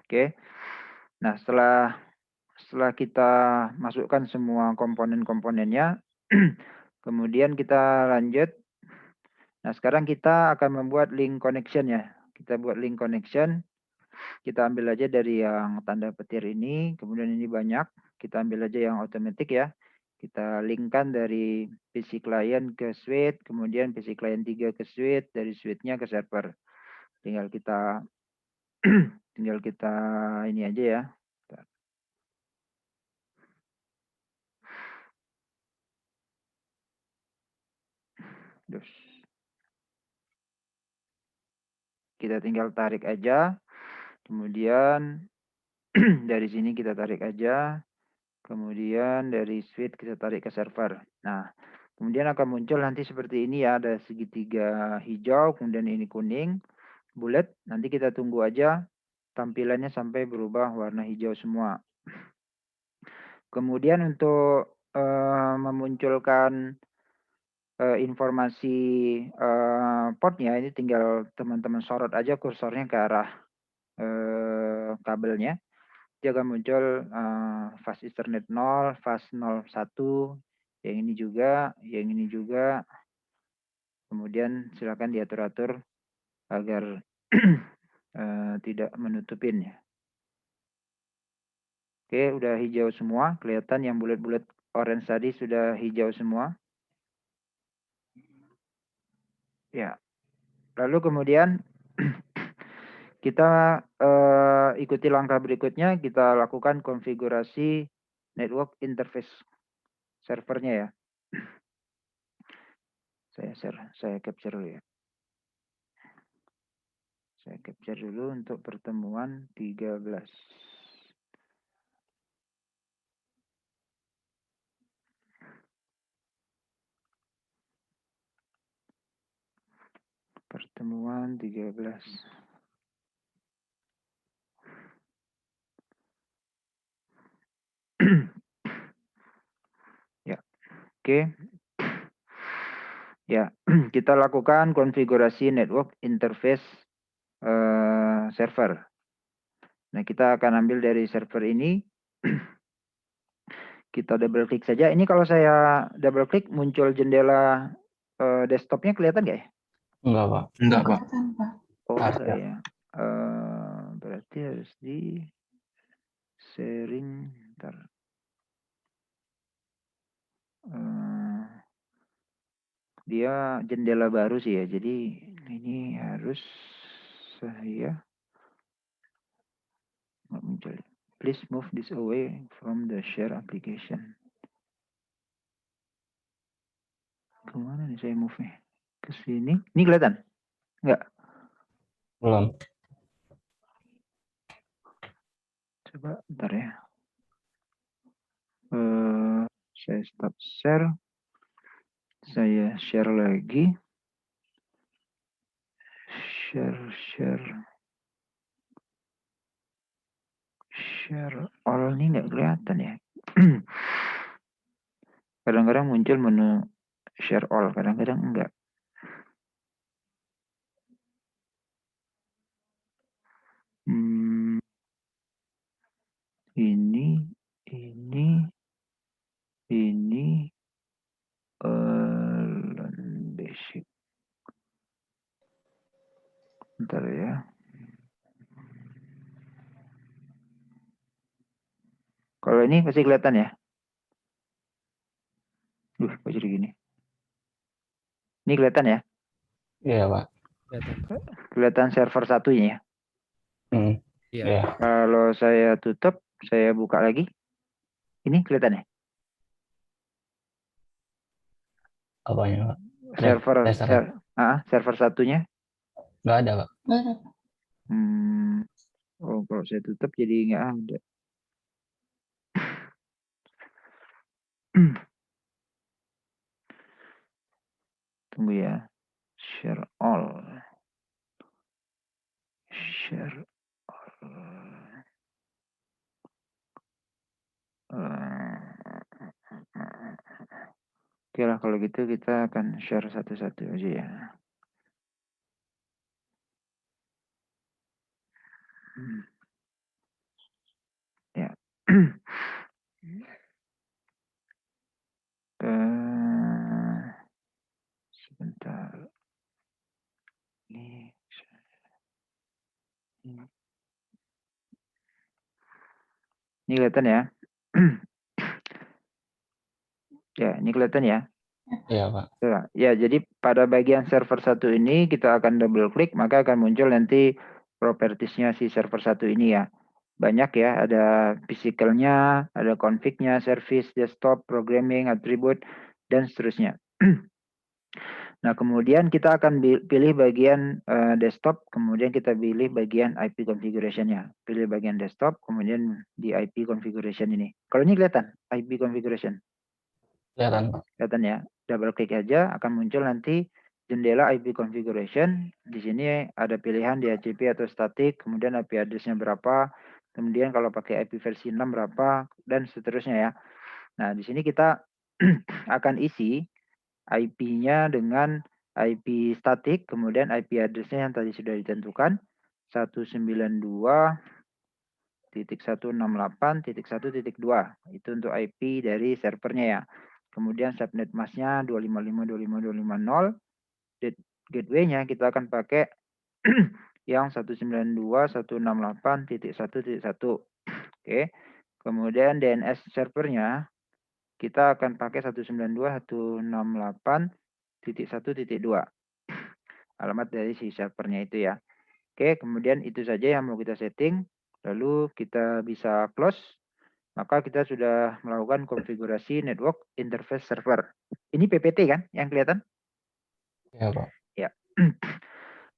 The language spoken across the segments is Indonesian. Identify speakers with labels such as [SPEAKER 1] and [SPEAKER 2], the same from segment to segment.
[SPEAKER 1] Oke. Nah, setelah kita masukkan semua komponen-komponennya, kemudian kita lanjut. Nah, sekarang kita akan membuat link connection ya. Kita buat link connection. Kita ambil aja dari yang tanda petir ini, kemudian ini banyak. Kita ambil aja yang otomatis ya. Kita linkkan dari PC client ke suite, kemudian PC client 3 ke suite, dari suite-nya ke server. Tinggal kita tinggal kita ini aja ya. Terus kita tinggal tarik aja. Kemudian dari sini kita tarik aja. Kemudian dari suite kita tarik ke server. Nah, kemudian akan muncul nanti seperti ini ya. Ada segitiga hijau, kemudian ini kuning, bulat. Nanti kita tunggu aja tampilannya sampai berubah warna hijau semua. Kemudian untuk memunculkan informasi portnya, ini tinggal teman-teman sorot aja kursornya ke arah kabelnya. Dia akan muncul fast Ethernet 0, fast 01, yang ini juga. Kemudian silakan diatur-atur agar tidak menutupin ya. Oke, udah hijau semua. Kelihatan yang bulat-bulat orange tadi sudah hijau semua. Ya. Lalu kemudian kita ikuti langkah berikutnya, kita lakukan konfigurasi network interface servernya ya. Saya capture dulu ya. Saya capture dulu untuk pertemuan 13. Pertemuan 13. Ya, oke. Ya, kita lakukan konfigurasi network interface server. Nah, kita akan ambil dari server ini. Kita double klik saja. Ini kalau saya double klik muncul jendela desktopnya kelihatan nggak ya?
[SPEAKER 2] Enggak, Pak.
[SPEAKER 3] Enggak, Pak.
[SPEAKER 1] Oh,
[SPEAKER 2] Ada.
[SPEAKER 1] saya. Berarti harus di sharing. Ntar. Dia jendela baru sih ya. Jadi ini harus saya nggak muncul. Please move this away from the share application. Kemana nih saya move-nya? Ke sini. Ini kelihatan? Enggak.
[SPEAKER 2] Belum.
[SPEAKER 1] Coba bentar ya. Saya stop share. Saya share lagi. Share all ini nggak kelihatan ya. Kadang-kadang muncul menu share all, kadang-kadang enggak. Ini basic. Bentar ya. Kalau ini pasti kelihatan ya. Kok jadi gini? Ini kelihatan ya?
[SPEAKER 2] Iya, Pak.
[SPEAKER 1] Kelihatan server satunya ya.
[SPEAKER 2] Iya.
[SPEAKER 1] Kalau saya tutup, saya buka lagi. Ini kelihatan ya?
[SPEAKER 2] Apanya, Pak?
[SPEAKER 1] Server satunya.
[SPEAKER 2] Nggak ada, Pak.
[SPEAKER 1] Oh, kalau saya tutup jadi nggak ada. Tunggu ya. Share all. Share all. Oke lah, kalau gitu kita akan share satu-satu aja ya. Ya. Sebentar. Ini kelihatan ya. Ya, ini kelihatan ya.
[SPEAKER 2] Iya, Pak.
[SPEAKER 1] Ya, jadi pada bagian server satu ini kita akan double klik, maka akan muncul nanti propertiesnya si server satu ini ya. Banyak ya, ada physicalnya, ada config-nya, service, desktop, programming, attribute, dan seterusnya. Nah, kemudian kita akan pilih bagian desktop, kemudian kita pilih bagian IP configuration-nya. Pilih bagian desktop, kemudian di IP configuration ini. Kalau ini kelihatan, IP configuration.
[SPEAKER 2] Kelihatan, Pak.
[SPEAKER 1] Kelihatan ya. Double klik aja akan muncul nanti jendela IP configuration. Di sini ada pilihan DHCP atau static, kemudian IP address-nya berapa, kemudian kalau pakai IP versi 6 berapa, dan seterusnya ya. Nah, di sini kita akan isi IP-nya dengan IP static, kemudian IP address-nya yang tadi sudah ditentukan 192.168.1.2. Itu untuk IP dari servernya ya. Kemudian subnet mask-nya 255.25250. Gateway-nya kita akan pakai yang 192.168.1.1. Oke. Kemudian DNS servernya kita akan pakai 192.168.1.2. Alamat dari si servernya itu ya. Oke, kemudian itu saja yang mau kita setting. Lalu kita bisa close. Maka kita sudah melakukan konfigurasi network interface server. Ini PPT kan yang kelihatan?
[SPEAKER 2] Iya, Pak.
[SPEAKER 1] Ya.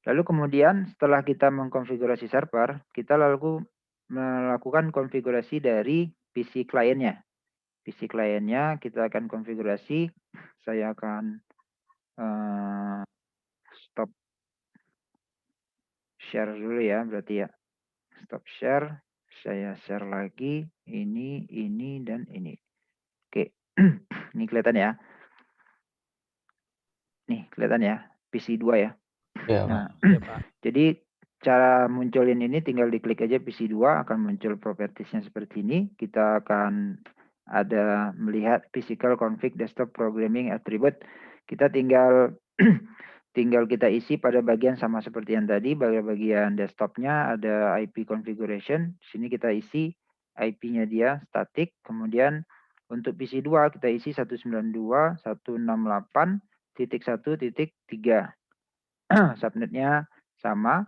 [SPEAKER 1] Lalu kemudian setelah kita mengkonfigurasi server, kita lalu melakukan konfigurasi dari PC kliennya. PC kliennya kita akan konfigurasi. Saya akan stop share dulu ya, berarti ya. Stop share. Saya share lagi. Ini, dan ini. Oke. Ini kelihatan ya. Nih, kelihatan ya. PC 2 ya.
[SPEAKER 2] Iya, Pak.
[SPEAKER 1] Nah, jadi cara munculin ini tinggal diklik aja PC 2 akan muncul propertiesnya seperti ini. Kita akan ada melihat physical config desktop programming attribute. Kita tinggal kita isi pada bagian sama seperti yang tadi, bagian desktopnya ada IP configuration. Di sini kita isi IP-nya dia static. Kemudian untuk PC 2 kita isi 192.168.1.3. Subnetnya sama.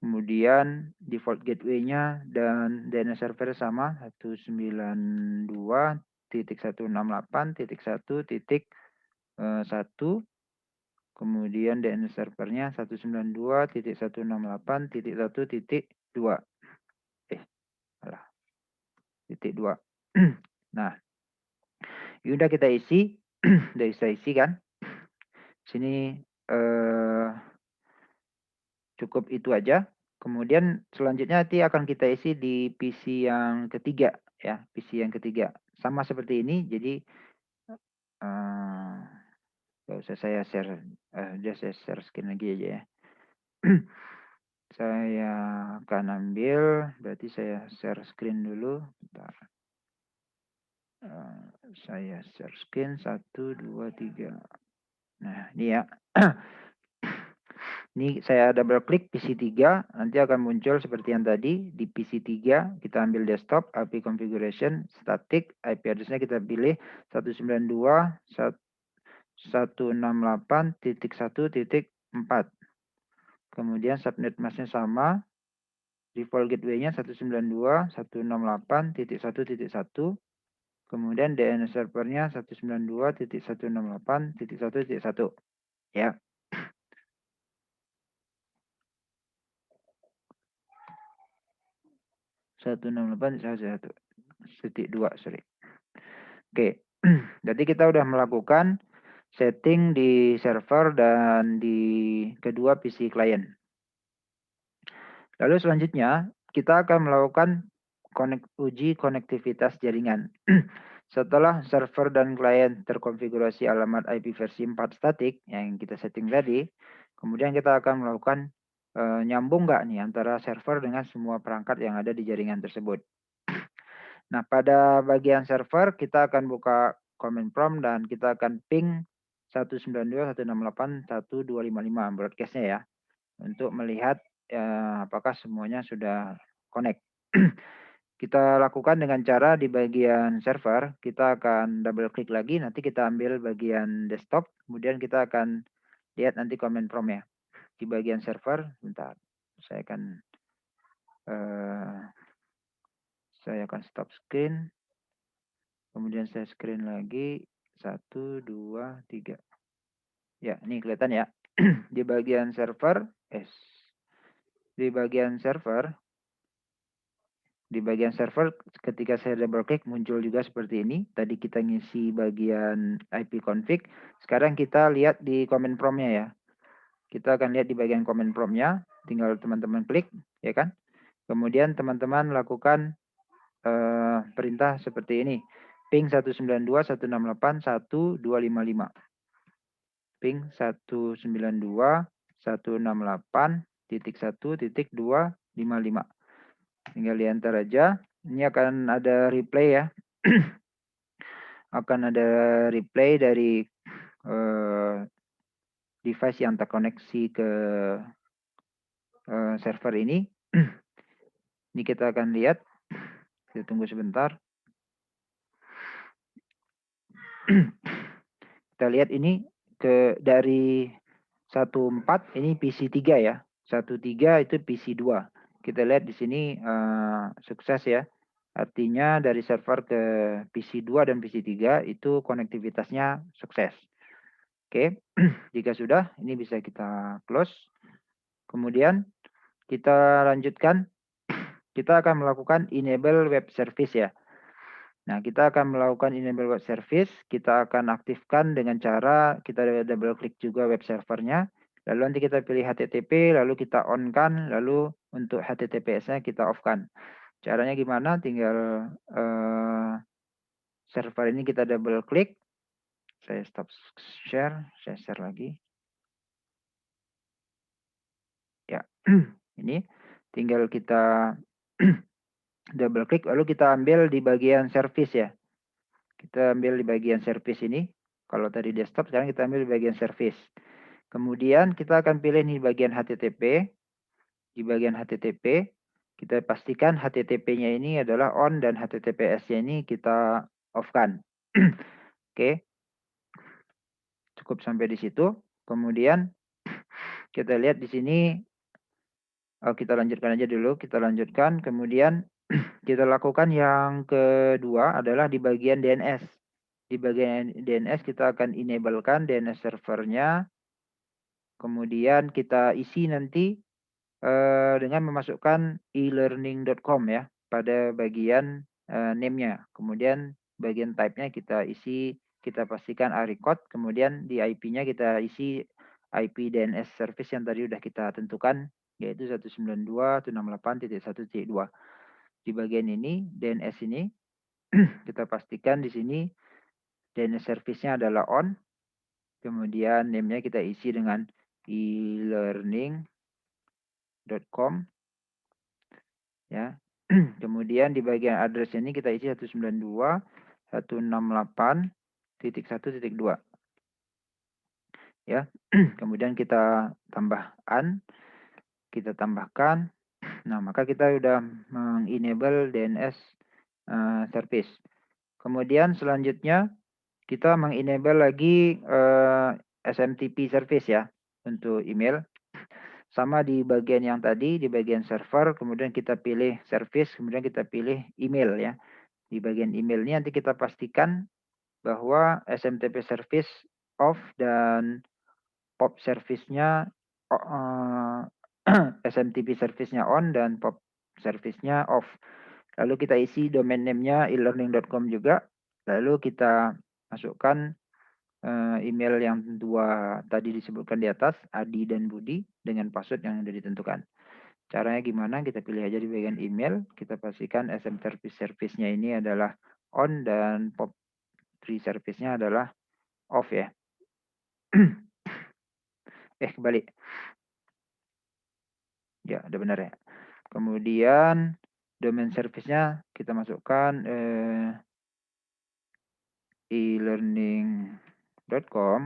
[SPEAKER 1] Kemudian default gateway-nya dan DNS server sama 192.168.1.1. Kemudian DNS servernya 192.168.1.2. Salah. Titik 2. Nah, ini udah kita isi. Udah kita isi kan. Sini cukup itu aja. Kemudian selanjutnya nanti akan kita isi di PC yang ketiga ya, PC yang ketiga. Sama seperti ini. Jadi nggak usah saya share, udah saya share screen lagi aja ya. Saya akan ambil, berarti saya share screen dulu. Bentar. Saya share screen 1, 2, 3. Nah, ini ya. Ini saya double klik PC 3, nanti akan muncul seperti yang tadi. Di PC 3, kita ambil desktop, IP configuration, static, IP address-nya kita pilih 192.168.1.4. Kemudian subnet mask-nya sama, default gateway-nya 192.168.1.1. Kemudian DNS servernya 192.168.1.1. Ya. Satu dua, sorry. Oke, jadi kita udah melakukan setting di server dan di kedua PC klien. Lalu selanjutnya kita akan melakukan uji konektivitas jaringan. Setelah server dan klien terkonfigurasi alamat IP versi 4 statik yang kita setting tadi, kemudian kita akan melakukan nyambung nggak nih antara server dengan semua perangkat yang ada di jaringan tersebut. Nah, pada bagian server kita akan buka command prompt dan kita akan ping 192.168.1.255 broadcast-nya ya, untuk melihat apakah semuanya sudah connect. Kita lakukan dengan cara di bagian server, kita akan double klik lagi, nanti kita ambil bagian desktop, kemudian kita akan lihat nanti command prompt-nya. Di bagian server, bentar, saya akan stop screen, kemudian saya screen lagi, 1, 2, 3. Ya, ini kelihatan ya. Di bagian server, di bagian server ketika saya double klik muncul juga seperti ini. Tadi kita ngisi bagian IP config. Sekarang kita lihat di command prompt-nya ya. Kita akan lihat di bagian command prompt-nya. Tinggal teman-teman klik, ya kan? Kemudian teman-teman lakukan perintah seperti ini. Ping 192.168.1.255. Ping 192.168.1.255. Tinggal diantar aja. Ini akan ada replay ya. Akan ada replay dari device yang terkoneksi ke server ini. Ini kita akan lihat. Kita tunggu sebentar. Kita lihat ini dari 14 ini PC 3 ya. 13 itu PC 2. Kita lihat di sini sukses ya. Artinya dari server ke PC 2 dan PC 3 itu konektivitasnya sukses. Oke, jika sudah ini bisa kita close. Kemudian kita lanjutkan. Kita akan melakukan enable web service ya. Nah, kita akan melakukan enable web service. Kita akan aktifkan dengan cara kita double klik juga web servernya. Lalu nanti kita pilih HTTP, lalu kita on-kan, lalu untuk HTTPS-nya kita off-kan. Caranya gimana? Tinggal server ini kita double klik. Saya stop share, saya share lagi. Ya, ini tinggal kita double klik, lalu kita ambil di bagian service ya. Kita ambil di bagian service ini. Kalau tadi desktop, sekarang kita ambil di bagian service. Kemudian kita akan pilih nih bagian HTTP. Di bagian HTTP, kita pastikan HTTP-nya ini adalah on dan HTTPS-nya ini kita off-kan. Oke. Cukup sampai di situ. Kemudian kita lihat di sini, kita lanjutkan aja dulu. Kita lanjutkan. Kemudian kita lakukan yang kedua adalah di bagian DNS. Di bagian DNS kita akan enablekan DNS servernya. Kemudian kita isi nanti dengan memasukkan elearning.com ya pada bagian name-nya. Kemudian bagian type-nya kita isi, kita pastikan record. Kemudian di IP-nya kita isi IP DNS service yang tadi sudah kita tentukan, yaitu 192.168.1.2. Di bagian ini, DNS ini, kita pastikan di sini DNS service-nya adalah on. Kemudian name-nya kita isi dengan elearning.com. Ya. Kemudian di bagian address ini kita isi 192.168.1.2. Ya. Kemudian kita tambahkan. Nah, maka kita sudah mengenable DNS service. Kemudian selanjutnya kita mengenable lagi SMTP service ya untuk email. Sama di bagian yang tadi, di bagian server, kemudian kita pilih service, kemudian kita pilih email ya. Di bagian email ini nanti kita pastikan bahwa SMTP service off dan POP service-nya SMTP service-nya on dan POP service-nya off. Lalu kita isi domain name-nya elearning.com juga. Lalu kita masukkan email yang dua tadi disebutkan di atas, Adi dan Budi, dengan password yang sudah ditentukan. Caranya gimana? Kita pilih aja di bagian email, kita pastikan SM service-nya ini adalah on dan POP3 service-nya adalah off ya. Kembali. Ya, udah benar ya. Kemudian domain service-nya kita masukkan e-learning.com,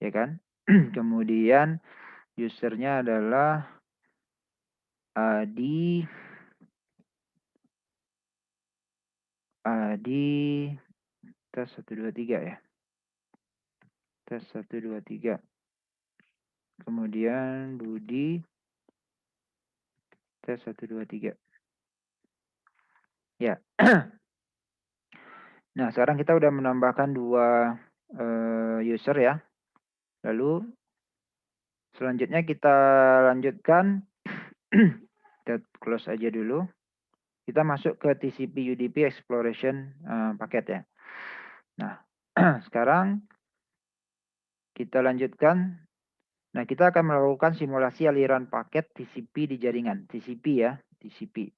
[SPEAKER 1] ya kan? Kemudian usernya adalah Adi tes 123 ya. Tes 123. Kemudian Budi tes 123. Ya. Nah, sekarang kita udah menambahkan 2 user ya. Lalu selanjutnya kita lanjutkan. Kita close aja dulu. Kita masuk ke TCP UDP exploration paket ya. Nah, sekarang kita lanjutkan. Nah, kita akan melakukan simulasi aliran paket TCP di jaringan. TCP ya, TCP.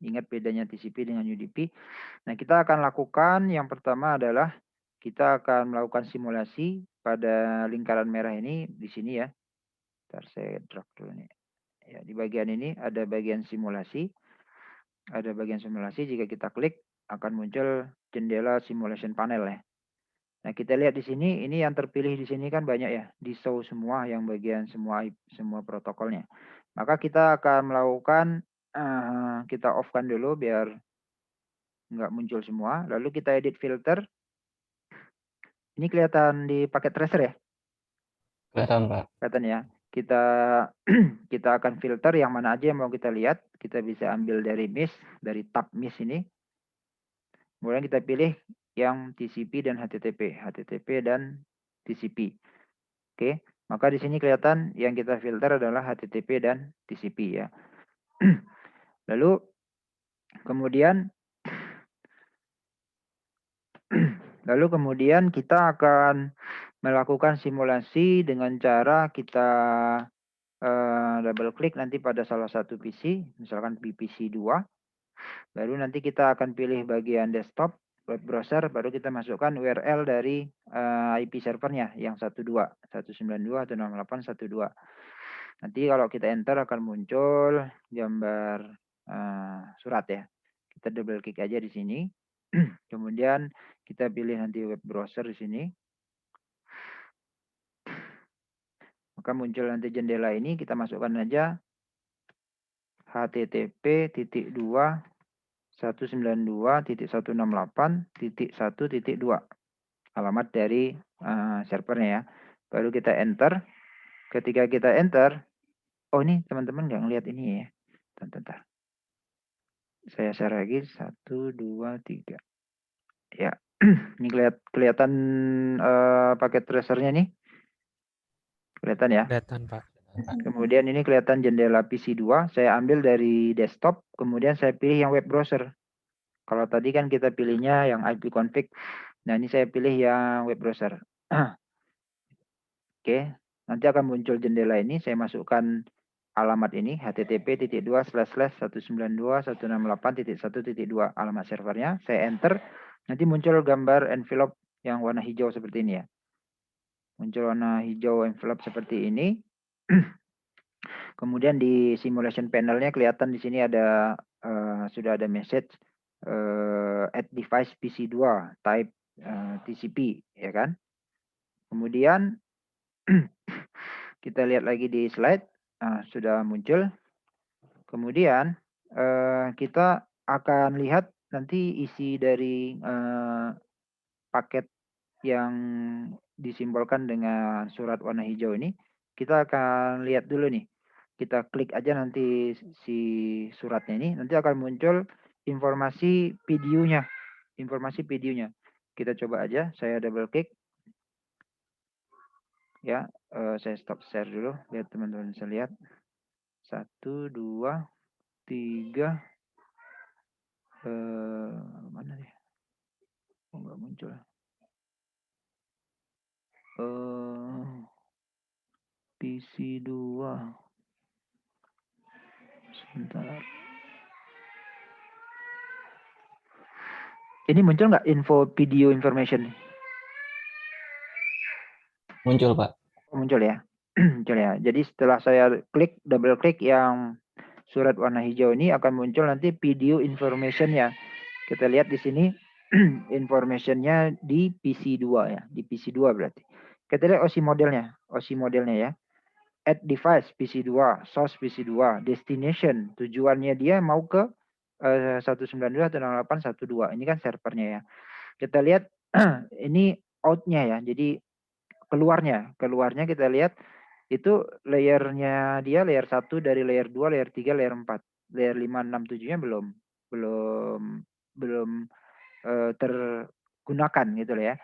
[SPEAKER 1] Ingat bedanya TCP dengan UDP. Nah, kita akan lakukan yang pertama adalah kita akan melakukan simulasi pada lingkaran merah ini di sini ya. Ntar saya drag dulu nih. Ya, di bagian ini ada bagian simulasi. Ada bagian simulasi, jika kita klik akan muncul jendela simulation panel ya. Nah, kita lihat di sini, ini yang terpilih di sini kan banyak ya, di show semua yang bagian semua protokolnya. Maka kita akan melakukan, kita off-kan dulu biar nggak muncul semua. Lalu kita edit filter. Ini kelihatan di paket tracer ya?
[SPEAKER 2] Kelihatan, Pak.
[SPEAKER 1] Kelihatan ya. Kita kita akan filter yang mana aja yang mau kita lihat. Kita bisa ambil dari MIS, dari tab MIS ini. Kemudian kita pilih yang TCP dan HTTP, HTTP dan TCP. Oke, maka di sini kelihatan yang kita filter adalah HTTP dan TCP ya. Lalu kemudian kita akan melakukan simulasi dengan cara kita double klik nanti pada salah satu PC, misalkan PC 2. Baru nanti kita akan pilih bagian desktop, web browser, baru kita masukkan URL dari IP servernya yang 192.192.168.1.2. Nanti kalau kita enter akan muncul gambar surat ya. Kita double klik aja di sini. Kemudian kita pilih nanti web browser di sini. Maka muncul nanti jendela ini, kita masukkan aja http://192.168.1.2 alamat dari servernya ya. Baru kita enter. Ketika kita enter, oh ini teman-teman nggak ngelihat ini ya. Bentar. Saya share lagi 1, 2, 3. Ya, ini kelihatan paket tracernya nih. Kelihatan ya.
[SPEAKER 3] Kelihatan, Pak.
[SPEAKER 1] Kemudian ini kelihatan jendela PC 2. Saya ambil dari desktop, kemudian saya pilih yang web browser. Kalau tadi kan kita pilihnya yang IP config. Nah, ini saya pilih yang web browser. Oke, nanti akan muncul jendela ini. Saya masukkan alamat ini, http://192.168.1.2 alamat servernya. Saya enter. Nanti muncul gambar envelope yang warna hijau seperti ini ya. Muncul warna hijau envelope seperti ini. Kemudian di simulation panelnya kelihatan di sini ada sudah ada message add device PC2 type TCP ya kan. Kemudian kita lihat lagi di slide sudah muncul. Kemudian kita akan lihat nanti isi dari paket yang disimbolkan dengan surat warna hijau ini. Kita akan lihat dulu nih. Kita klik aja nanti si suratnya ini. Nanti akan muncul informasi videonya. Informasi videonya. Kita coba aja. Saya double klik. Ya, saya stop share dulu. Biar teman-teman bisa lihat. 1, 2, 3. Mana nih? Oh, nggak muncul. PC 2. Sebentar. Ini muncul nggak info video information?
[SPEAKER 2] Muncul, Pak.
[SPEAKER 1] Oh, muncul ya. Jadi setelah saya double klik yang surat warna hijau ini akan muncul nanti video information-nya. Kita lihat di sini information-nya di PC2 ya, di PC2 berarti. Kita lihat OSI modelnya ya. Add device PC2, source PC2, destination tujuannya dia mau ke 192.168.1.2. Ini kan servernya ya. Kita lihat ini out-nya ya. Jadi keluarnya kita lihat itu layernya dia layer 1 dari layer 2, layer 3, layer 4. Layer 5, 6, 7-nya belum tergunakan gitu loh ya.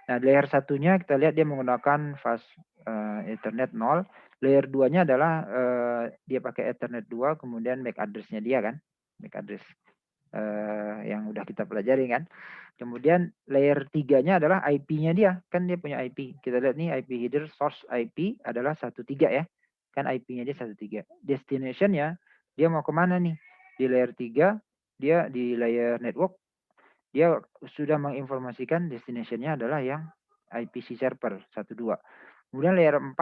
[SPEAKER 1] Nah, layer satunya kita lihat dia menggunakan fast Ethernet 0. Layer 2-nya adalah dia pakai Ethernet 2, kemudian MAC address-nya dia kan. MAC address yang udah kita pelajari kan. Kemudian layer 3-nya adalah IP-nya dia. Kan dia punya IP. Kita lihat nih IP header source IP adalah 13 ya. Kan IP-nya dia 13. Destination-nya dia mau kemana nih? Di layer 3, dia di layer network, dia sudah menginformasikan destination-nya adalah yang IPC server 12. Kemudian layer 4,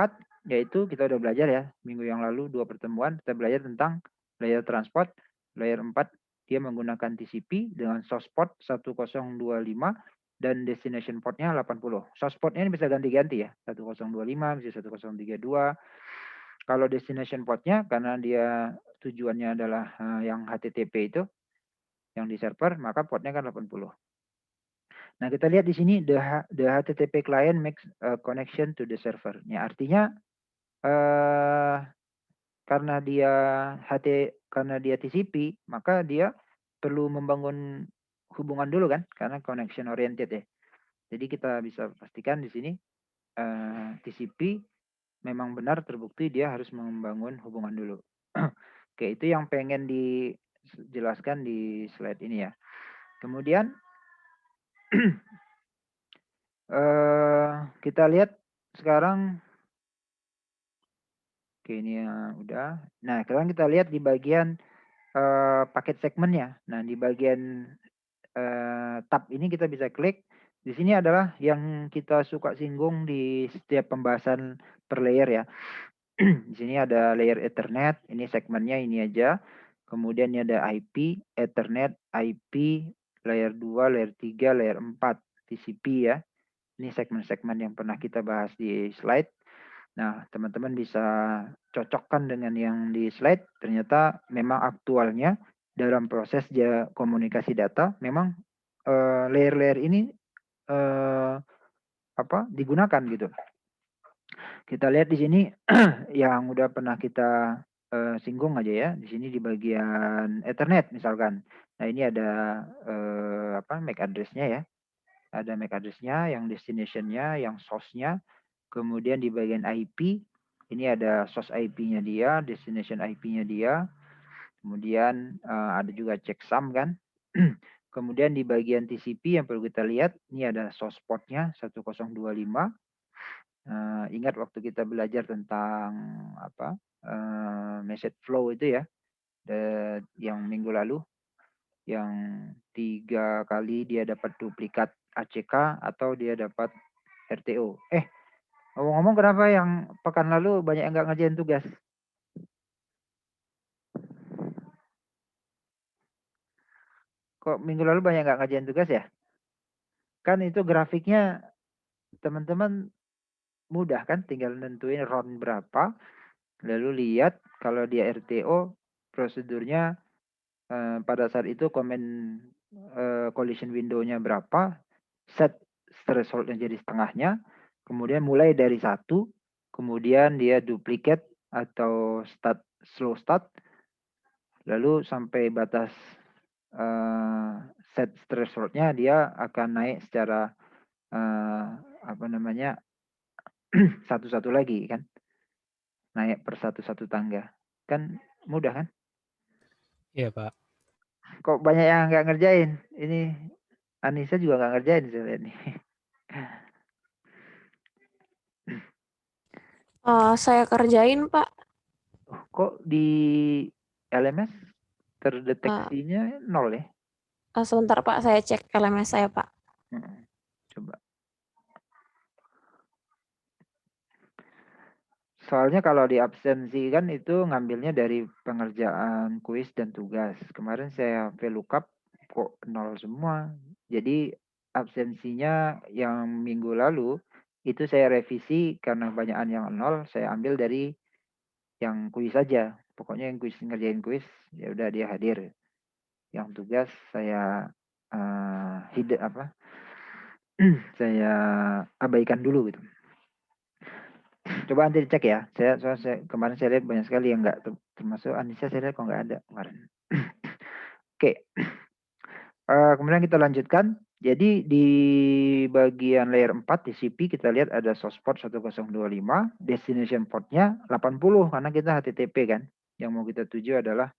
[SPEAKER 1] yaitu kita udah belajar ya, minggu yang lalu 2 pertemuan, kita belajar tentang layer transport. Layer 4, dia menggunakan TCP dengan source port 1025 dan destination portnya 80. Source portnya ini bisa ganti-ganti ya, 1025, bisa 1032. Kalau destination portnya, karena dia tujuannya adalah yang HTTP itu, yang di server, maka portnya kan 80. Nah, kita lihat di sini the HTTP client makes a connection to the server. Ya, artinya karena dia TCP, maka dia perlu membangun hubungan dulu kan, karena connection oriented ya. Jadi kita bisa pastikan di sini TCP memang benar terbukti dia harus membangun hubungan dulu. Oke, itu yang pengen dijelaskan di slide ini ya. Kemudian kita lihat sekarang. Oke, ini ya udah. Nah, sekarang kita lihat di bagian paket segmennya. Nah, di bagian tab ini kita bisa klik. Di sini adalah yang kita suka singgung di setiap pembahasan per layer ya. Di sini ada layer Ethernet, ini segmennya ini aja. Kemudian ini ada IP, Ethernet, IP, layer 2, layer 3, layer 4, TCP ya. Ini segmen-segmen yang pernah kita bahas di slide. Nah, teman-teman bisa cocokkan dengan yang di slide. Ternyata memang aktualnya dalam proses komunikasi data, memang layer-layer ini digunakan gitu. Kita lihat di sini yang udah pernah kita singgung aja ya. Di sini di bagian Ethernet misalkan. Nah, ini ada MAC address-nya ya. Ada MAC address-nya, yang destination-nya, yang source-nya. Kemudian di bagian IP, ini ada source IP-nya dia, destination IP-nya dia. Kemudian ada juga checksum kan. Kemudian di bagian TCP yang perlu kita lihat, ini ada source port-nya 1025. Ingat waktu kita belajar tentang message flow itu ya, yang minggu lalu, yang 3 kali dia dapat duplikat ACK atau dia dapat RTO. Ngomong-ngomong, kenapa yang pekan lalu banyak yang nggak ngerjain tugas? Kok minggu lalu banyak nggak ngerjain tugas ya? Kan itu grafiknya teman-teman mudah kan, tinggal nentuin round berapa, lalu lihat kalau dia RTO, prosedurnya pada saat itu collision window-nya berapa, set threshold-nya jadi setengahnya, kemudian mulai dari 1, kemudian dia duplicate atau slow start, lalu sampai batas set threshold-nya dia akan naik secara satu-satu lagi kan, naik per satu-satu tangga, kan mudah kan?
[SPEAKER 2] Iya, Pak.
[SPEAKER 1] Kok banyak yang nggak ngerjain? Ini Anissa juga nggak ngerjain saya lihat nih.
[SPEAKER 3] Saya kerjain, Pak.
[SPEAKER 1] Kok di LMS terdeteksinya 0 ya?
[SPEAKER 3] Sebentar, Pak. Saya cek LMS saya, Pak.
[SPEAKER 1] Coba. Soalnya kalau di absensi kan itu ngambilnya dari pengerjaan kuis dan tugas. Kemarin saya VLOOKUP kok 0 semua. Jadi absensinya yang minggu lalu itu saya revisi karena banyakan yang 0, saya ambil dari yang kuis saja. Pokoknya yang kuis ngerjain kuis ya udah dia hadir. Yang tugas saya saya abaikan dulu gitu. Coba nanti dicek ya. Kemarin saya lihat banyak sekali yang enggak, termasuk Anissa saya lihat kok enggak ada kemarin. Oke. Kemudian kita lanjutkan. Jadi di bagian layer 4 TCP kita lihat ada source port 1025, destination portnya 80 karena kita HTTP kan. Yang mau kita tuju adalah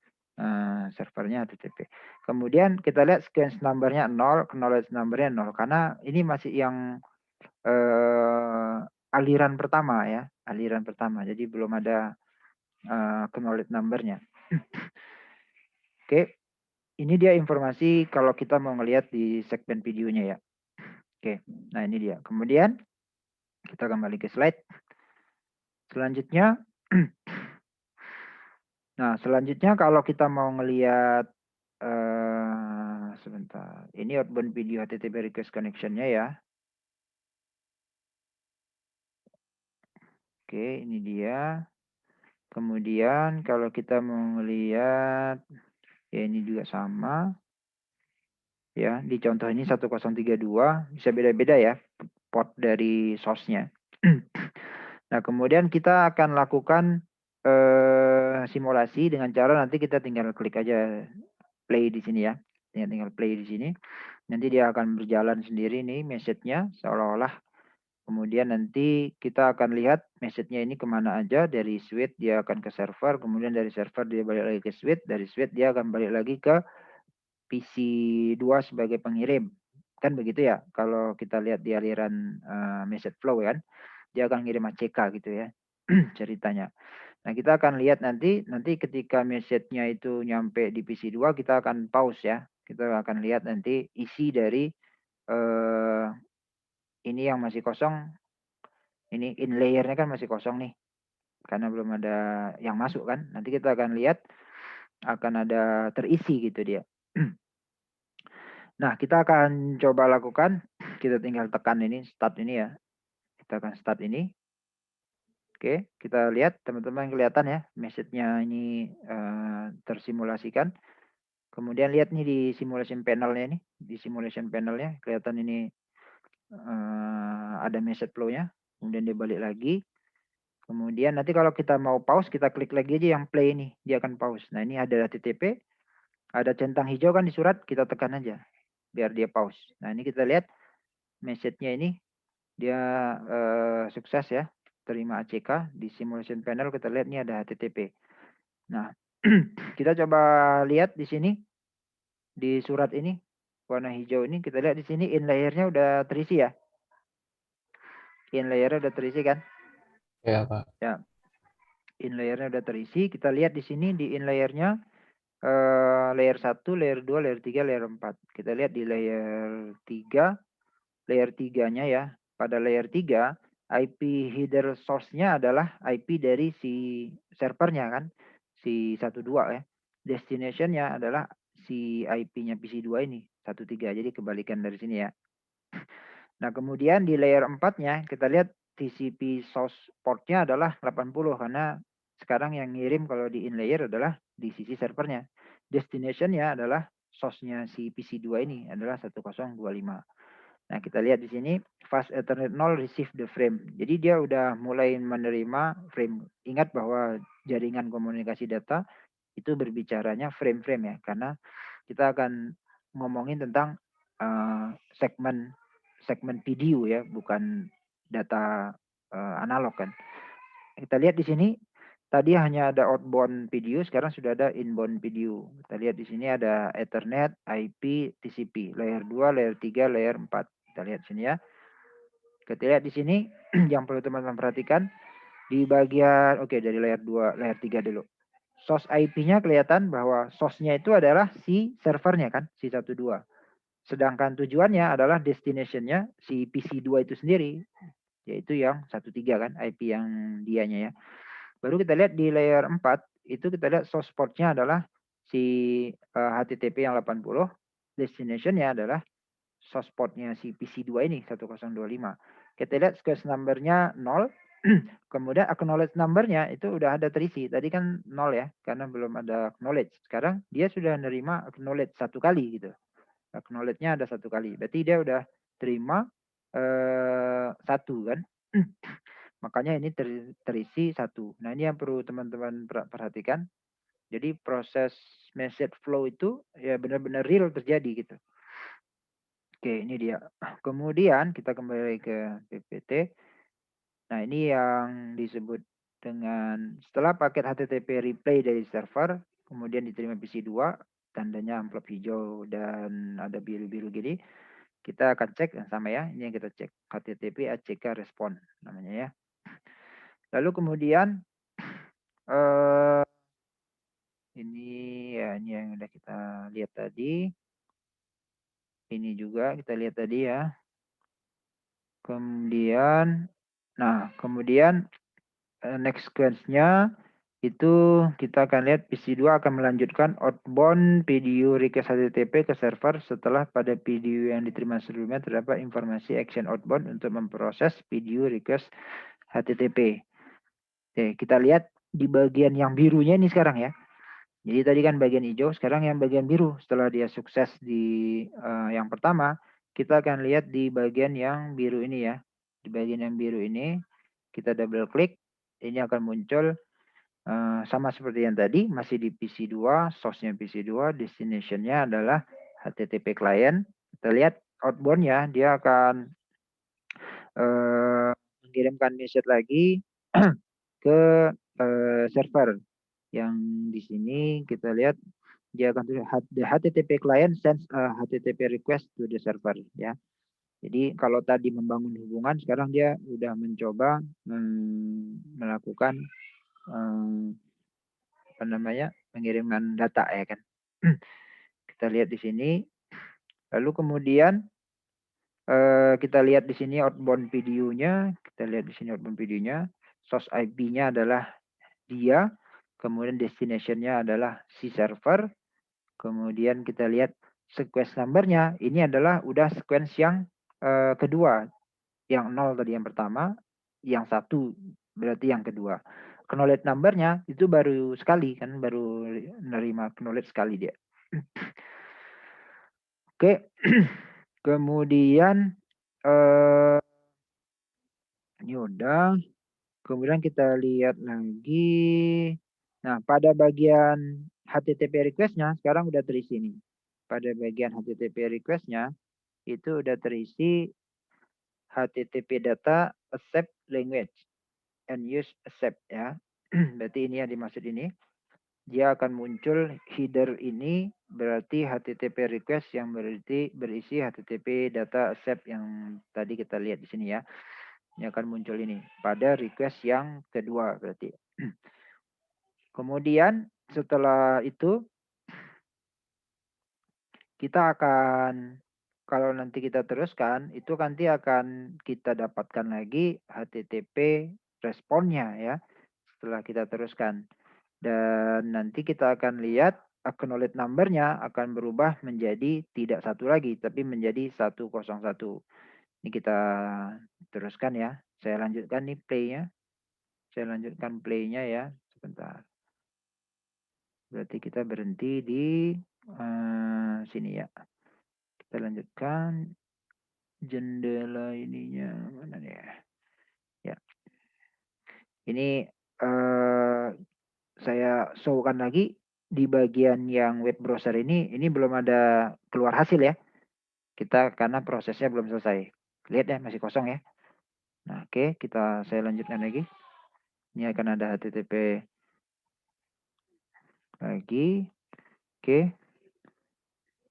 [SPEAKER 1] servernya HTTP. Kemudian kita lihat sequence number-nya 0, acknowledge number-nya 0 karena ini masih yang aliran pertama ya, aliran pertama. Jadi belum ada acknowledge number-nya. Oke. Ini dia informasi kalau kita mau ngelihat di segmen videonya ya. Oke, nah ini dia. Kemudian kita kembali ke slide. Selanjutnya, nah selanjutnya kalau kita mau ngelihat sebentar. Ini outbound video HTTP request connection-nya ya. Oke, ini dia. Kemudian kalau kita mau ngelihat, ya ini juga sama. Ya, di contoh ini 1032 bisa beda-beda ya port dari source-nya. Nah, kemudian kita akan lakukan simulasi dengan cara nanti kita tinggal klik aja play di sini ya. Tinggal play di sini. Nanti dia akan berjalan sendiri nih message-nya seolah-olah. Kemudian nanti kita akan lihat message-nya ini kemana aja. Dari switch dia akan ke server. Kemudian dari server dia balik lagi ke switch. Dari switch dia akan balik lagi ke PC2 sebagai pengirim. Kan begitu ya. Kalau kita lihat di aliran message flow kan. Dia akan ngirim ACK gitu ya. Ceritanya. Nah, kita akan lihat nanti ketika message-nya itu nyampe di PC2 kita akan pause ya. Kita akan lihat nanti isi dari ini yang masih kosong. Ini in layer-nya kan masih kosong nih. Karena belum ada yang masuk kan. Nanti kita akan lihat akan ada terisi gitu dia. Nah, kita akan coba lakukan. Kita tinggal tekan ini, start ini ya. Kita akan start ini. Oke, kita lihat teman-teman kelihatan ya. Message-nya ini tersimulasikan. Kemudian lihat nih di simulation panel-nya nih. Di simulation panel-nya kelihatan ini ada message flow-nya. Kemudian dia balik lagi. Kemudian nanti kalau kita mau pause, kita klik lagi aja yang play ini. Dia akan pause. Nah, ini ada HTTP. Ada centang hijau kan di surat, kita tekan aja biar dia pause. Nah, ini kita lihat message-nya ini dia sukses ya, terima ACK di simulation panel. Kita lihat ini ada HTTP. Nah, kita coba lihat di sini di surat ini warna hijau ini, kita lihat di sini in layer-nya udah terisi ya. In layer-nya udah terisi kan?
[SPEAKER 2] Ya, Pak.
[SPEAKER 1] Ya. In layer-nya udah terisi. Kita lihat di sini di in layer-nya layer 1, layer 2, layer 3, layer 4. Kita lihat di layer 3, layer 3-nya ya. Pada layer 3, IP header source-nya adalah IP dari si servernya kan, si 12 ya. Destination-nya adalah si IP-nya PC2 ini, 13. Jadi kebalikan dari sini ya. Nah, kemudian di layer 4-nya kita lihat TCP source port-nya adalah 80 karena sekarang yang ngirim kalau di in layer adalah di sisi servernya. Destination-nya adalah source-nya si PC2 ini adalah 1025. Nah, kita lihat di sini fast Ethernet 0 receive the frame. Jadi dia udah mulai menerima frame. Ingat bahwa jaringan komunikasi data itu berbicaranya frame-frame ya, karena kita akan ngomongin tentang segmen video ya, bukan data analog kan. Kita lihat di sini tadi hanya ada outbound video, sekarang sudah ada inbound video. Kita lihat di sini ada Ethernet, IP, TCP, layer 2, layer 3, layer 4. Kita lihat sini ya. Kita lihat di sini yang perlu teman-teman perhatikan di bagian dari layer 2, layer 3 dulu. Source IP-nya kelihatan bahwa source-nya itu adalah si servernya kan, si 12. Sedangkan tujuannya adalah destination-nya si PC2 itu sendiri. yaitu yang 13 kan, IP yang dianya ya. Baru kita lihat di layer 4, itu kita lihat source port-nya adalah si HTTP yang 80, destination-nya adalah source port-nya si PC2 ini 1025. Kita lihat squash number-nya 0, kemudian acknowledge number-nya itu udah ada terisi. Tadi kan 0 ya, karena belum ada acknowledge. Sekarang dia sudah menerima acknowledge 1 kali gitu. Acknowledge-nya ada 1 kali. Berarti dia udah terima 1 kan. Makanya ini terisi 1. Nah, ini yang perlu teman-teman perhatikan. Jadi proses message flow itu ya benar-benar real terjadi gitu. Oke, ini dia. Kemudian kita kembali ke PPT. Nah, ini yang disebut dengan setelah paket HTTP replay dari server, kemudian diterima PC2, tandanya amplop hijau dan ada biru-biru gini. Kita akan cek yang sama ya. Ini yang kita cek. HTTP ACK respon namanya ya. Lalu kemudian ini ya, ini yang udah kita lihat tadi. Ini juga kita lihat tadi ya. Kemudian, nah kemudian next sequence-nya itu kita akan lihat PC2 akan melanjutkan outbound PDU request HTTP ke server setelah pada PDU yang diterima sebelumnya terdapat informasi action outbound untuk memproses PDU request HTTP. Oke, kita lihat di bagian yang birunya ini sekarang ya. Jadi tadi kan bagian hijau, sekarang yang bagian biru. Setelah dia sukses di yang pertama, kita akan lihat di bagian yang biru ini ya. Di bagian yang biru ini, kita double klik, ini akan muncul sama seperti yang tadi, masih di PC2, source-nya PC2, destination-nya adalah HTTP client. Kita lihat outbound-nya, dia akan mengirimkan message lagi ke server. Yang di sini kita lihat dia akan tulis the HTTP client sends a HTTP request to the server ya. Jadi kalau tadi membangun hubungan, sekarang dia sudah mencoba melakukan apa namanya, mengirimkan data ya kan. Kita lihat di sini. Lalu kemudian kita lihat di sini outbound video-nya. Kita lihat di sini outbound video-nya. Source IP-nya adalah dia. Kemudian destination-nya adalah si server. Kemudian kita lihat sequence number-nya. Ini adalah udah sequence yang kedua. Yang 0 tadi yang pertama. Yang 1 berarti yang kedua. Acknowledge number-nya itu baru sekali kan. Baru menerima acknowledge sekali dia. Oke. Kemudian ini udah. Kemudian kita lihat lagi. Nah, pada bagian HTTP request-nya sekarang udah terisi nih. Pada bagian HTTP request-nya itu udah terisi HTTP data accept language and use accept ya. Berarti ini yang dimaksud ini. Dia akan muncul header ini berarti HTTP request yang berisi HTTP data accept yang tadi kita lihat di sini ya. Ini akan muncul ini pada request yang kedua berarti. Kemudian setelah itu kita akan, kalau nanti kita teruskan, itu nanti akan kita dapatkan lagi HTTP responnya ya. Setelah kita teruskan. Dan nanti kita akan lihat acknowledge number-nya akan berubah menjadi tidak 1 lagi, tapi menjadi 101. Ini kita teruskan ya. Saya lanjutkan nih play-nya. Saya lanjutkan play-nya ya. Sebentar. Berarti kita berhenti di sini ya. Kita lanjutkan jendela ininya mana nih ya. Ya. Ini saya show-kan lagi di bagian yang web browser ini belum ada keluar hasil ya. Kita karena prosesnya belum selesai. Lihat ya masih kosong ya. Nah, oke, saya lanjutkan lagi. Ini akan ada HTTP lagi. Oke.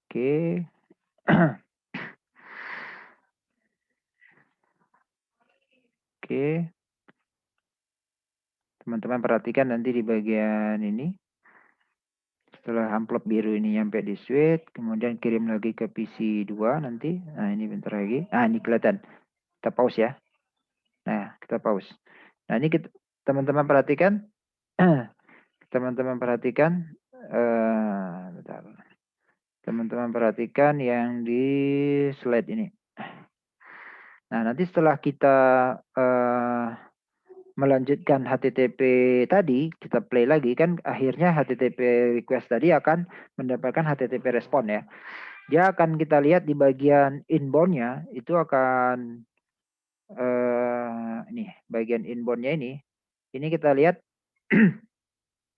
[SPEAKER 1] Oke. Oke. Teman-teman perhatikan nanti di bagian ini. Setelah amplop biru ini nyampe di switch, kemudian kirim lagi ke PC2 nanti. Nah, ini bentar lagi. Nah, ini kelihatan. Kita pause ya. Nah, kita pause. Nah, ini teman-teman perhatikan. Teman-teman perhatikan. Bentar. Teman-teman perhatikan yang di slide ini. Nah, nanti setelah kita melanjutkan HTTP tadi, kita play lagi, kan akhirnya HTTP request tadi akan mendapatkan HTTP respon ya. Dia akan kita lihat di bagian inbound-nya itu akan ini bagian inbound-nya ini kita lihat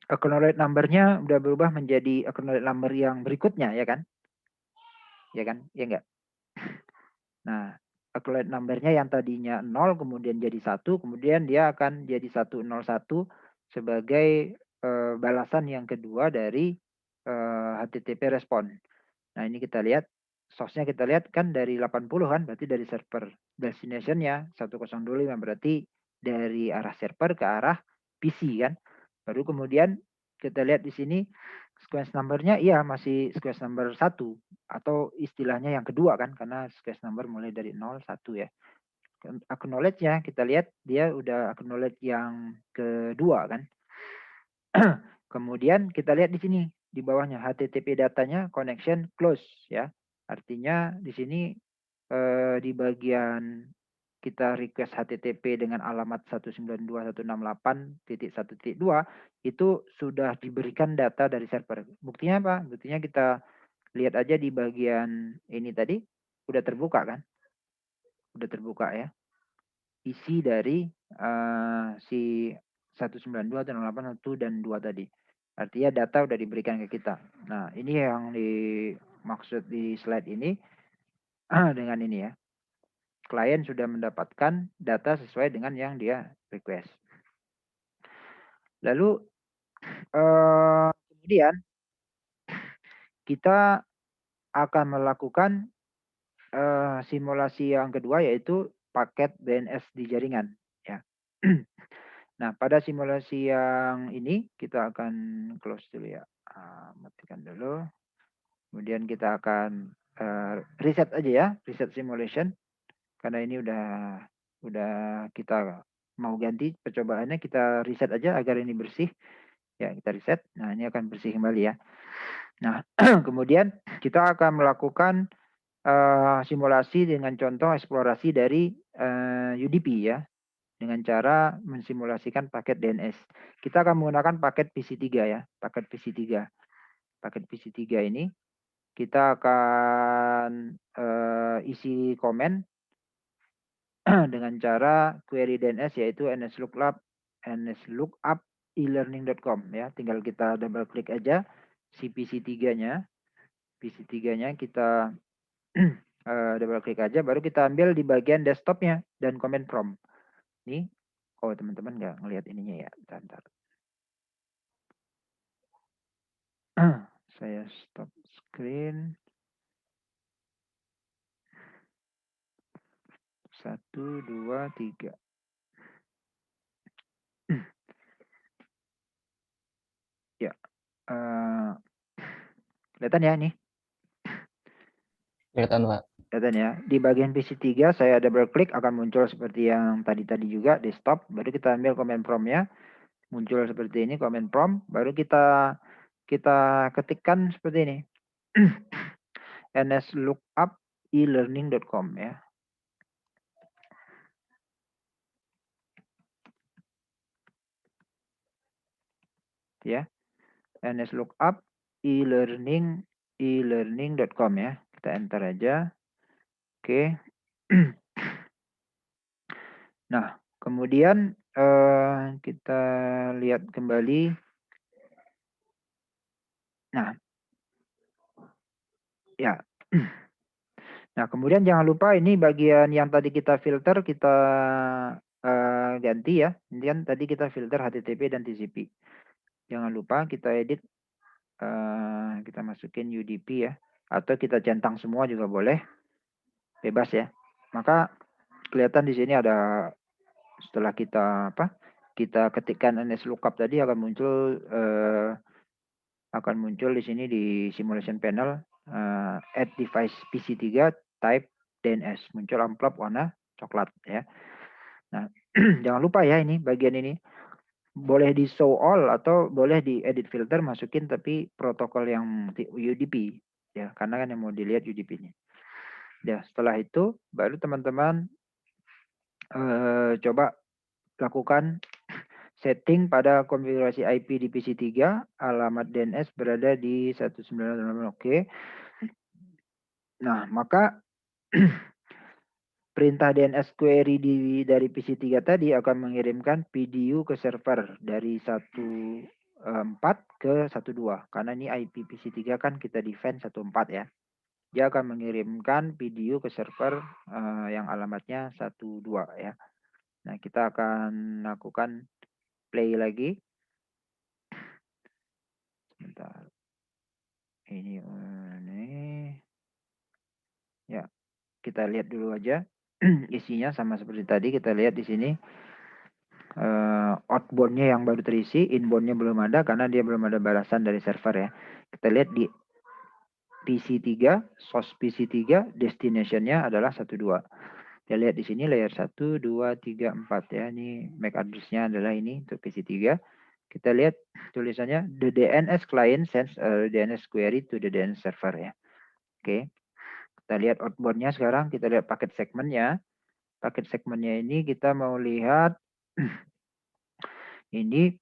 [SPEAKER 1] acknowledge number-nya udah berubah menjadi acknowledge number yang berikutnya ya kan? Ya kan? Ya enggak? Nah, acknowledge number-nya yang tadinya 0 kemudian jadi 1, kemudian dia akan jadi 101 sebagai balasan yang kedua dari HTTP respon. Nah, ini kita lihat source-nya kita lihat kan dari 80 kan, berarti dari server. Destination-nya 1025 berarti dari arah server ke arah PC kan. Baru kemudian kita lihat di sini sequence number-nya iya masih sequence number 1 atau istilahnya yang kedua kan karena sequence number mulai dari 0 1 ya. Acknowledge-nya kita lihat dia udah acknowledge yang kedua kan. Kemudian kita lihat di sini di bawahnya HTTP datanya connection close ya. Artinya di sini di bagian kita request HTTP dengan alamat 192.168.1.2 itu sudah diberikan data dari server. Buktinya apa? Buktinya kita lihat aja di bagian ini tadi udah terbuka kan? Udah terbuka ya. Isi dari si 192.168.1 dan 2 tadi. Artinya data udah diberikan ke kita. Nah, ini yang dimaksud di slide ini dengan ini ya. Klien sudah mendapatkan data sesuai dengan yang dia request. Lalu kemudian kita akan melakukan simulasi yang kedua yaitu paket DNS di jaringan ya. Nah, pada simulasi yang ini kita akan close dulu ya. Matikan dulu. Kemudian kita akan reset aja ya, reset simulation. Karena ini udah kita mau ganti percobaannya, kita reset aja agar ini bersih. Ya, kita reset. Nah, ini akan bersih kembali ya. Nah, kemudian kita akan melakukan simulasi dengan contoh eksplorasi dari UDP ya. Dengan cara mensimulasikan paket DNS. Kita akan menggunakan paket PC3 ya, paket PC3. Paket PC3 ini kita akan isi komen dengan cara query DNS yaitu nslookup elearning.com ya. Tinggal kita double klik aja si PC3-nya. PC3-nya kita double klik aja baru kita ambil di bagian desktopnya dan comment prompt. Nih, oh teman-teman nggak ngelihat ininya ya, bentar. Saya stop screen. 1, 2, 3. Ya, kelihatan ya nih?
[SPEAKER 2] Kelihatan, Pak.
[SPEAKER 1] Kelihatan ya. Di bagian PC3 saya double klik akan muncul seperti yang tadi juga desktop. Baru kita ambil command prompt-nya. Muncul seperti ini command prompt. Baru kita ketikkan seperti ini. nslookup elearning.com ya. Ya. nslookup elearning.com ya. Kita enter aja. Oke. Nah, kemudian kita lihat kembali. Nah, ya. Nah, kemudian jangan lupa ini bagian yang tadi kita filter kita ganti ya. Ini kan tadi kita filter HTTP dan TCP. Jangan lupa kita edit, kita masukin UDP ya. Atau kita centang semua juga boleh. Bebas ya. Maka kelihatan di sini ada setelah kita kita ketikkan nslookup tadi akan muncul di sini di simulation panel add device PC3 type DNS, muncul amplop warna coklat ya. Nah, Jangan lupa ya ini bagian ini. Boleh di show all atau boleh di edit filter masukin tapi protokol yang UDP ya, karena kan yang mau dilihat UDP-nya. Ya, setelah itu baru teman-teman coba lakukan setting pada konfigurasi IP di PC3, alamat DNS berada di 198. Oke. Nah, maka perintah DNS query dari PC3 tadi akan mengirimkan PDU ke server dari 14 ke 12. Karena ini IP PC3 kan kita define 14 ya. Dia akan mengirimkan PDU ke server yang alamatnya 12 ya. Nah, kita akan lakukan play lagi. Sebentar. Ini ya, kita lihat dulu aja. Isinya sama seperti tadi, kita lihat di sini outbound-nya yang baru terisi, inbound-nya belum ada karena dia belum ada balasan dari server ya. Kita lihat di PC3, source PC3, destination-nya adalah 12. Kita lihat di sini layer 1, 2, 3, 4 ya. Ini MAC address-nya adalah ini untuk PC3. Kita lihat tulisannya the DNS client sends a DNS query to the DNS server ya. Oke. Kita lihat outbound-nya sekarang, kita lihat paket segmennya. Paket segmennya ini kita mau lihat ini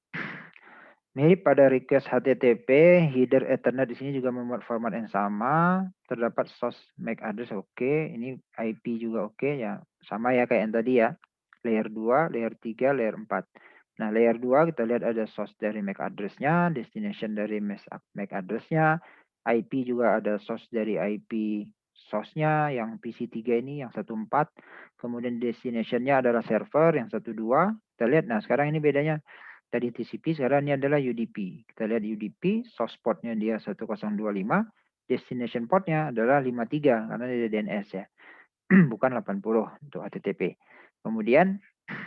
[SPEAKER 1] mirip pada request HTTP, header Ethernet di sini juga membuat format yang sama. Terdapat source MAC address oke, ini IP juga oke ya. Sama ya kayak yang tadi ya. Layer 2, layer 3, layer 4. Nah, layer 2 kita lihat ada source dari MAC address-nya, destination dari MAC address-nya, IP juga ada source dari IP source-nya yang PC3 ini yang 14. Kemudian destination-nya adalah server yang 12. Kita lihat, nah sekarang ini bedanya. Tadi TCP, sekarang ini adalah UDP. Kita lihat UDP, source port-nya dia 1025, destination port-nya adalah 53 karena dia DNS ya. Bukan 80 untuk HTTP. Kemudian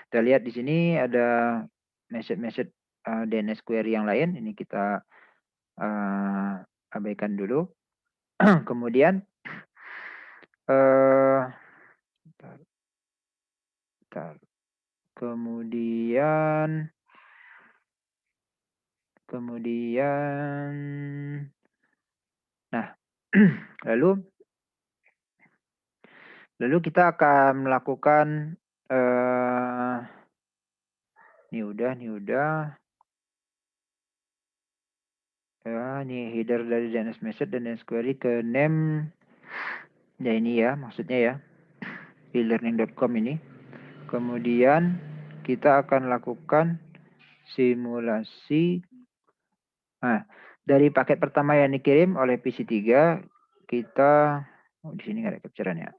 [SPEAKER 1] kita lihat di sini ada message DNS query yang lain. Ini kita abaikan dulu. Kemudian kemudian nah lalu kita akan melakukan ini udah ya, ini header dari DNS message dan DNS query ke name ya, ini ya maksudnya ya e-learning.com ini. Kemudian kita akan lakukan simulasi. Nah, dari paket pertama yang dikirim oleh PC3 kita di sini nggak ada capture ya.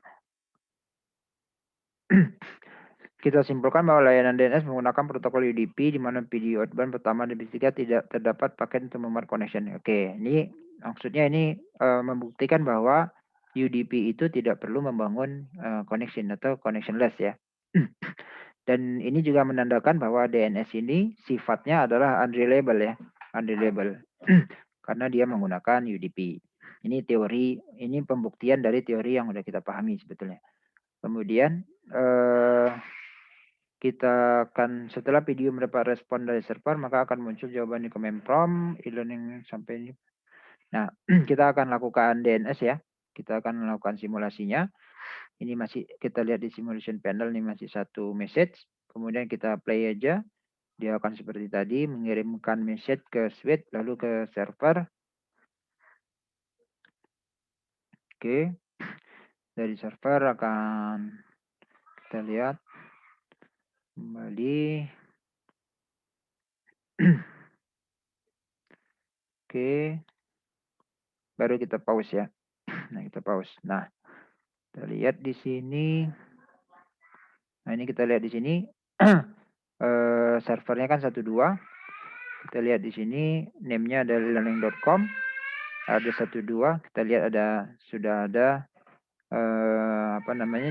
[SPEAKER 1] Kita simpulkan bahwa layanan DNS menggunakan protokol UDP di mana PDU outbound pertama di PC3 tidak terdapat paket untuk membuat connection. Oke, ini maksudnya ini membuktikan bahwa UDP itu tidak perlu membangun connection atau connectionless ya. Dan ini juga menandakan bahwa DNS ini sifatnya adalah unreliable ya, unreliable. Karena dia menggunakan UDP. Ini teori, ini pembuktian dari teori yang sudah kita pahami sebetulnya. Kemudian kita akan setelah video mendapat respon dari server maka akan muncul jawaban di command prompt e-learning sampai ini. Nah, kita akan lakukan DNS ya. Kita akan melakukan simulasinya. Ini masih kita lihat di simulation panel ini masih satu message. Kemudian kita play aja. Dia akan seperti tadi mengirimkan message ke switch lalu ke server. Oke. Dari server akan kita lihat kembali. Oke. Baru kita pause ya. Nah, kita pause. Nah, kita lihat di sini. Nah, ini kita lihat di sini servernya kan 12. Kita lihat di sini name-nya ada learning.com. Ada 12. Kita lihat ada sudah ada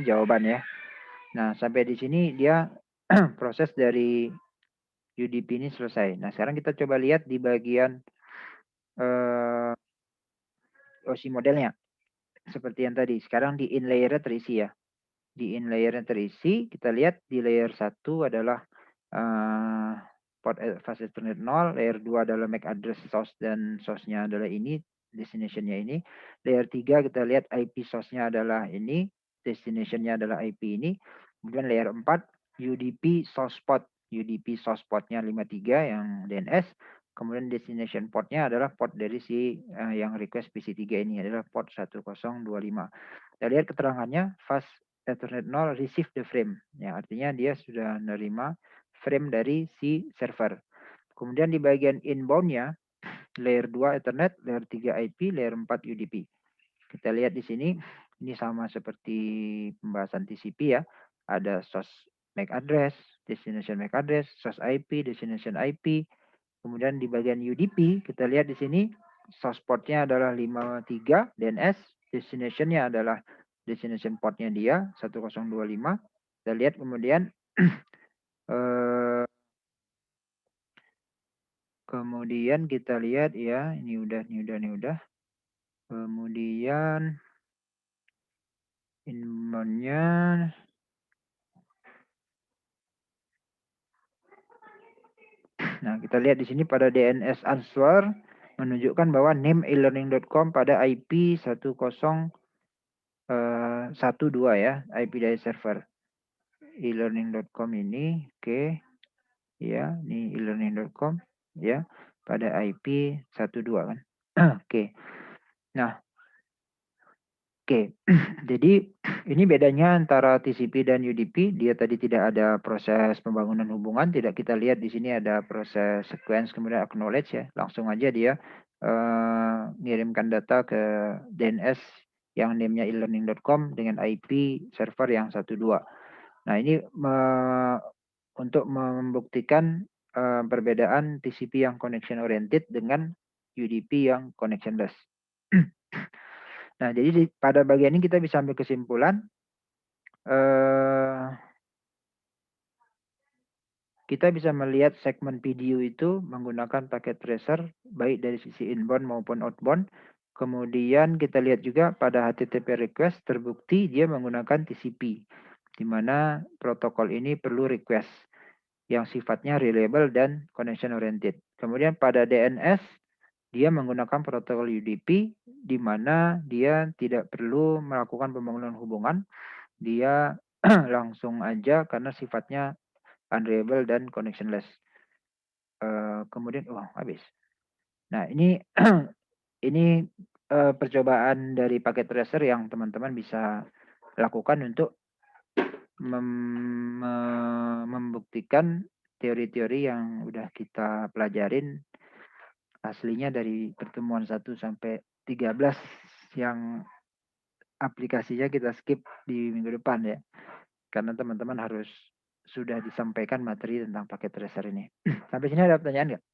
[SPEAKER 1] jawaban ya. Nah, sampai di sini dia proses dari UDP ini selesai. Nah, sekarang kita coba lihat di bagian OSI modelnya. Seperti yang tadi. Sekarang di in layer terisi ya. di in layernya terisi, kita lihat di layer 1 adalah port fast Ethernet 0, layer 2 adalah MAC address source dan source-nya adalah ini, destination-nya ini. Layer 3 kita lihat IP source-nya adalah ini, destination-nya adalah IP ini. Kemudian layer 4 UDP source port. UDP source port-nya 53 yang DNS. Kemudian destination port-nya adalah port dari si yang request PC3 ini adalah port 1025. Kita lihat keterangannya fast Ethernet 0 receive the frame. Ya, artinya dia sudah menerima frame dari si server. Kemudian di bagian inbound-nya layer 2 Ethernet, layer 3 IP, layer 4 UDP. Kita lihat di sini, ini sama seperti pembahasan TCP ya. Ada source MAC address, destination MAC address, source IP, destination IP. Kemudian di bagian UDP, kita lihat di sini source port-nya adalah 53 DNS, destination-nya adalah destination port-nya dia 1025. Kita lihat kemudian kemudian kita lihat ya, ini udah. Kemudian inbound-nya nah, kita lihat di sini pada DNS answer menunjukkan bahwa name elearning.com pada IP 1012 ya, IP dari server elearning.com ini, oke. Ya, ini elearning.com ya, pada IP 12 kan. Oke. Nah, oke. Jadi ini bedanya antara TCP dan UDP. Dia tadi tidak ada proses pembangunan hubungan, tidak kita lihat di sini ada proses sequence kemudian acknowledge ya. Langsung aja dia mengirimkan data ke DNS yang name-nya elearning.com dengan IP server yang 12. Nah, ini untuk membuktikan perbedaan TCP yang connection oriented dengan UDP yang connectionless. Nah, jadi pada bagian ini kita bisa ambil kesimpulan kita bisa melihat segmen video itu menggunakan paket tracer baik dari sisi inbound maupun outbound. Kemudian kita lihat juga pada HTTP request terbukti dia menggunakan TCP, di mana protokol ini perlu request yang sifatnya reliable dan connection oriented. Kemudian pada DNS dia menggunakan protokol UDP di mana dia tidak perlu melakukan pembangunan hubungan, dia langsung aja karena sifatnya unreliable dan connectionless. Kemudian habis. Nah, ini ini percobaan dari paket tracer yang teman-teman bisa lakukan untuk membuktikan teori-teori yang udah kita pelajarin aslinya dari pertemuan 1 sampai 13 yang aplikasinya kita skip di minggu depan ya. Karena teman-teman harus sudah disampaikan materi tentang paket tracer ini. Sampai sini ada pertanyaan nggak?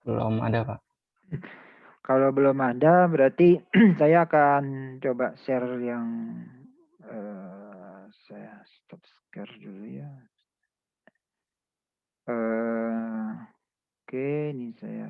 [SPEAKER 4] Belum ada, Pak.
[SPEAKER 1] Kalau belum ada, berarti saya akan coba share yang saya stop share dulu ya. Oke, ini saya